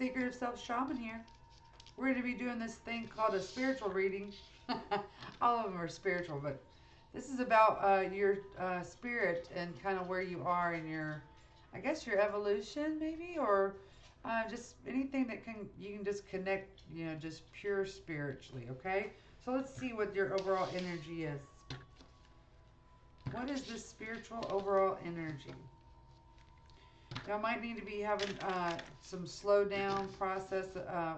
Secretive Self Shaman here. We're going to be doing this thing called a spiritual reading. All of them are spiritual, but this is about your spirit and kind of where you are in your, I guess, your evolution, maybe, or just anything that you can just connect, just pure spiritually. Okay, so let's see what your overall energy is. What is this spiritual overall energy? Y'all might need to be having some slow down process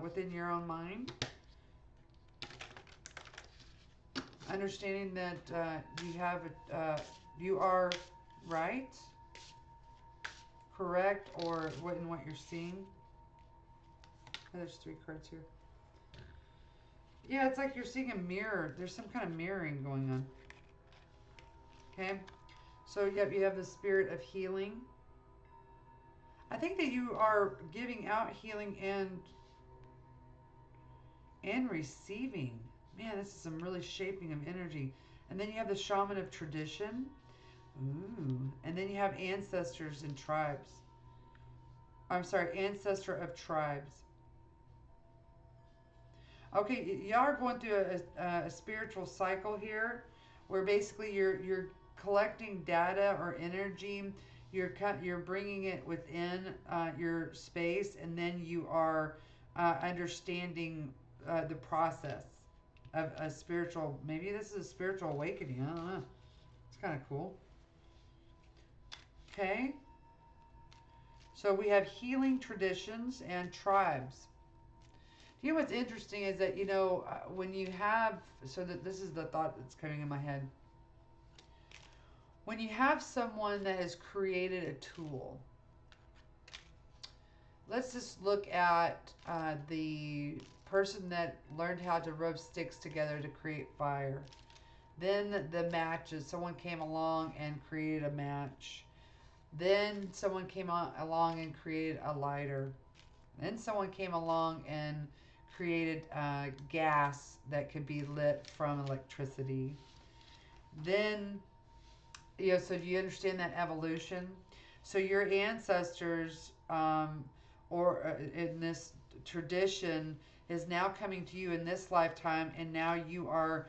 within your own mind. Understanding that you are right, correct, or in what you're seeing. Oh, there's 3 cards here. Yeah, it's like you're seeing a mirror. There's some kind of mirroring going on. Okay, so yep, you have the spirit of healing. I think that you are giving out healing and receiving. Man, this is some really shaping of energy. And then you have the shaman of tradition. Ooh. And then you have ancestors and tribes. I'm sorry, ancestor of tribes. Okay, y'all are going through a spiritual cycle here, where basically you're collecting data or energy. You're bringing it within your space, and then you are understanding the process of a spiritual. Maybe this is a spiritual awakening. I don't know. It's kind of cool. Okay. So we have healing traditions and tribes. You know what's interesting is that, when you have, so that this is the thought that's coming in my head. When you have someone that has created a tool, let's just look at the person that learned how to rub sticks together to create fire. Then the matches, someone came along and created a match. Then someone came along and created a lighter. Then someone came along and created gas that could be lit from electricity. Then, so do you understand that evolution? So your ancestors, or in this tradition, is now coming to you in this lifetime, and now you are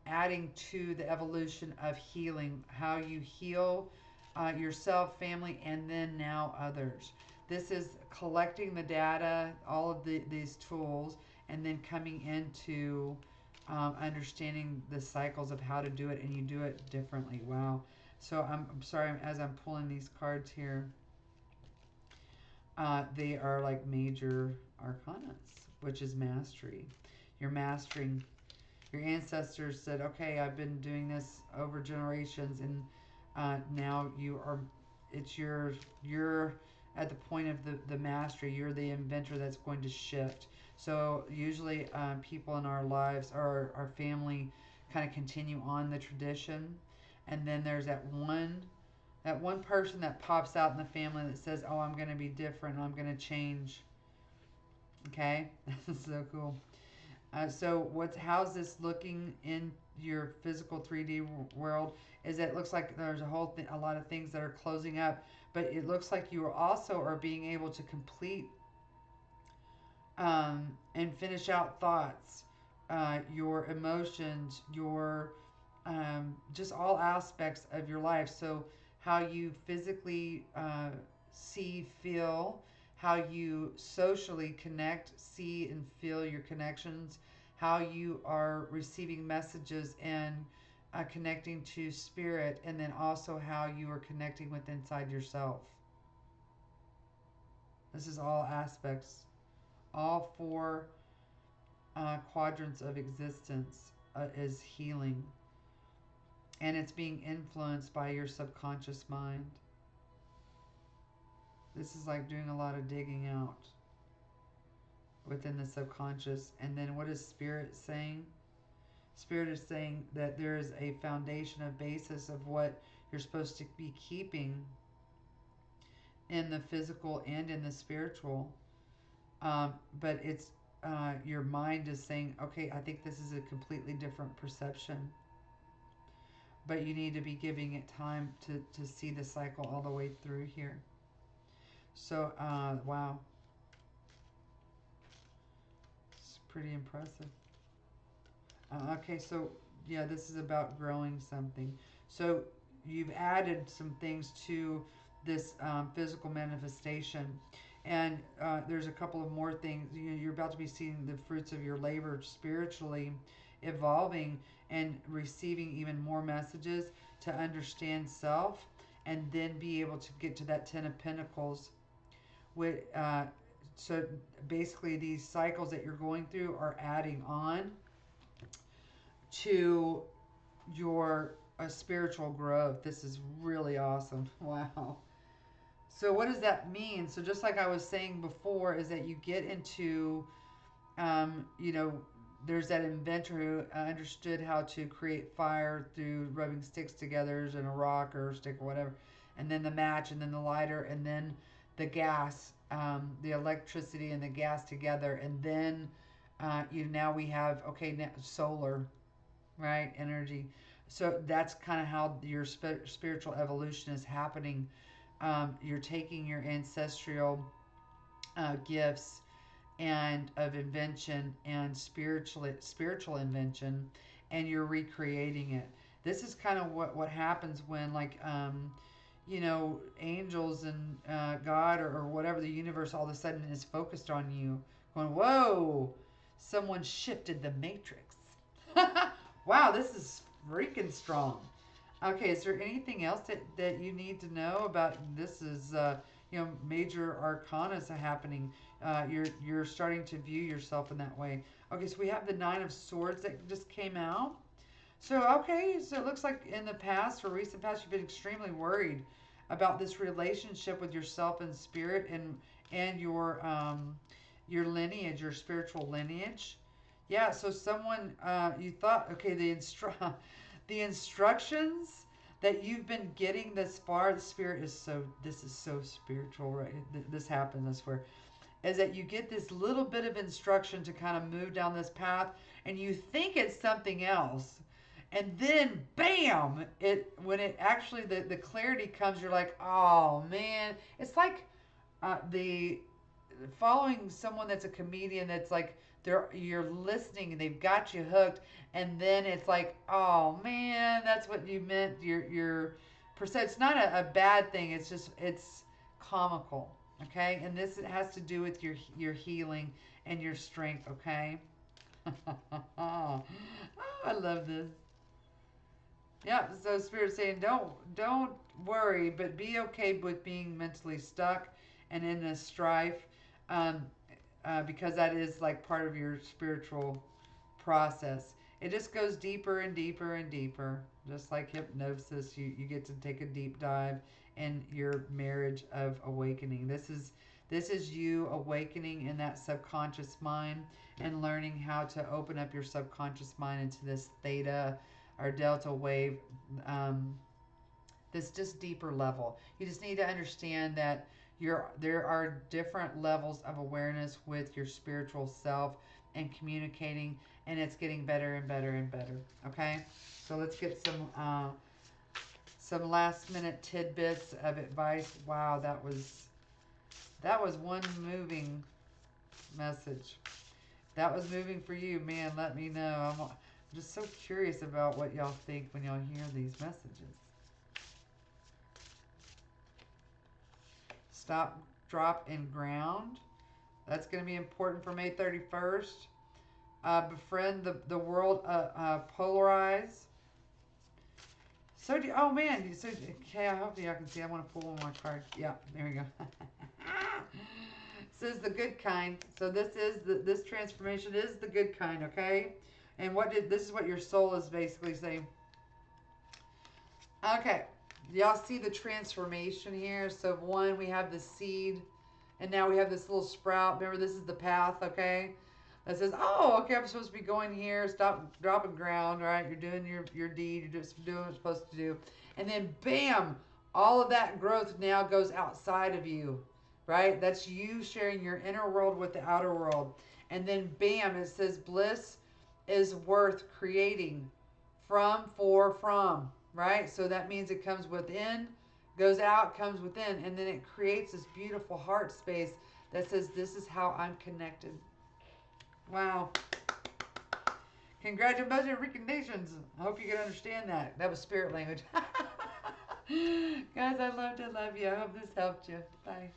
adding to the evolution of healing, how you heal yourself, family, and then now others. This is collecting the data, all of these tools, and then coming into understanding the cycles of how to do it, and you do it differently. Wow. So I'm sorry, as I'm pulling these cards here, they are like major arcanas, which is mastery. You're mastering. Your ancestors said, okay, I've been doing this over generations, and now you're at the point of the mastery. You're the inventor that's going to shift. So usually people in our lives, or our family, kind of continue on the tradition, and then there's that one person that pops out in the family that says, oh, I'm going to be different, I'm going to change. Okay. That's so cool. So how's this looking in your physical 3D world? Is that it looks like there's a lot of things that are closing up, but it looks like you also are being able to complete and finish out thoughts, your emotions, your just all aspects of your life. So how you physically see, feel, how you socially connect, see and feel your connections, how you are receiving messages and connecting to spirit, and then also how you are connecting with inside yourself. This is all aspects, all 4 quadrants of existence is healing, and it's being influenced by your subconscious mind. This is like doing a lot of digging out within the subconscious. And then what is Spirit saying? Spirit is saying that there is a foundation, a basis of what you're supposed to be keeping in the physical and in the spiritual. But it's your mind is saying, okay, I think this is a completely different perception. But you need to be giving it time to see the cycle all the way through here. So, wow. pretty impressive. Okay, so yeah, this is about growing something. So you've added some things to this physical manifestation, and there's a couple of more things. You know, you're about to be seeing the fruits of your labor spiritually, evolving and receiving even more messages to understand self, and then be able to get to that Ten of Pentacles. With so basically, these cycles that you're going through are adding on to your spiritual growth. This is really awesome. Wow. So what does that mean? So just like I was saying before, is that you get into, you know, there's that inventor who understood how to create fire through rubbing sticks together and a rock or a stick or whatever, and then the match, and then the lighter, and then the gas, the electricity and the gas together, and then now we have now, solar, right? Energy. So that's kind of how your spiritual evolution is happening. You're taking your ancestral gifts and of invention and spiritual invention, and you're recreating it. This is kind of what happens when, like, angels and God, or whatever, the universe all of a sudden is focused on you, going, whoa, someone shifted the matrix. Wow, this is freaking strong. Okay, is there anything else that you need to know about this? Is major arcana is happening. You're starting to view yourself in that way. Okay, so we have the Nine of Swords that just came out. So okay, so it looks like in the past or recent past you've been extremely worried about this relationship with yourself and spirit, and your lineage, your spiritual lineage. Yeah, so someone you thought, okay, the instructions that you've been getting this far, the spirit is this is so spiritual, right? This happens, I swear, is that you get this little bit of instruction to kind of move down this path, and you think it's something else, and then bam, it when it actually the clarity comes, you're like, oh man. It's like the following someone that's a comedian, that's like, you're listening and they've got you hooked, and then it's like, oh man, that's what you meant. Your percent. It's not a bad thing. It's just, it's comical. Okay, and this has to do with your healing and your strength. Okay. Oh, I love this. Yeah, so Spirit's saying, don't worry, but be okay with being mentally stuck and in a strife, um, because that is like part of your spiritual process. It just goes deeper and deeper and deeper, just like hypnosis. You get to take a deep dive in your marriage of awakening. This is you awakening in that subconscious mind, and learning how to open up your subconscious mind into this theta or delta wave, um, this just deeper level. You just need to understand that there are different levels of awareness with your spiritual self and communicating, and it's getting better and better and better. Okay, so let's get some last minute tidbits of advice. Wow, that was one moving message. That was moving for you, man. Let me know. I'm just so curious about what y'all think when y'all hear these messages. Stop, drop, and ground. That's going to be important for May 31st. Befriend the world, polarize. So oh man, so okay, I hope y'all can see. I want to pull one more card. Yeah, there we go. Says the good kind. So this transformation is the good kind, okay? And this is what your soul is basically saying. Okay, y'all see the transformation here? So one, we have the seed, and now we have this little sprout. Remember, this is the path, okay? That says, oh, okay, I'm supposed to be going here. Stop, drop, and ground, right? You're doing your deed. You're just doing what you're supposed to do. And then, bam, all of that growth now goes outside of you, right? That's you sharing your inner world with the outer world. And then, bam, it says bliss is worth creating from, right? So that means it comes within, goes out, comes within, and then it creates this beautiful heart space that says, this is how I'm connected. Wow. Congratulations. I hope you can understand that. That was spirit language. Guys, I love you. I hope this helped you. Bye.